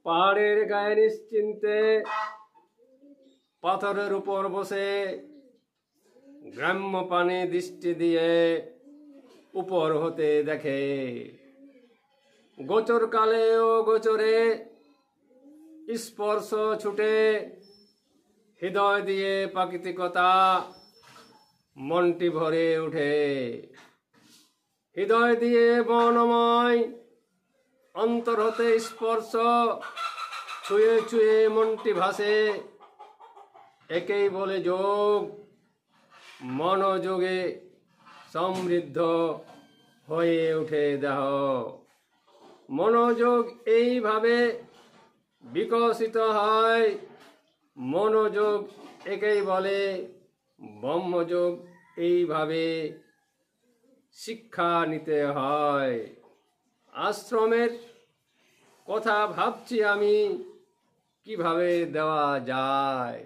পাহাড়ের গায়ে নিশ্চিন্তে পাথরের উপর বসে গ্রাম্য পানে দৃষ্টি দিয়ে উপর হতে দেখে। গোচর কালে ও গোচরে স্পর্শ ছুটে হৃদয় দিয়ে প্রাকৃতিকতা মনটি ভরে উঠে। হৃদয় দিয়ে বনময় অন্তর হতে স্পর্শ ছুঁয়ে ছুঁয়ে মনটি ভাসে। একেই বলে যোগ। মনোযোগে সমৃদ্ধ হয়ে ওঠে দেহ। মনোযোগ এইভাবে বিকশিত হয়। মনোযোগ একেই বলে ব্রহ্মযোগ। এইভাবে শিক্ষা নিতে হয়। আশ্রমের কথা ভাবছি আমি, কিভাবে দেওয়া যায়।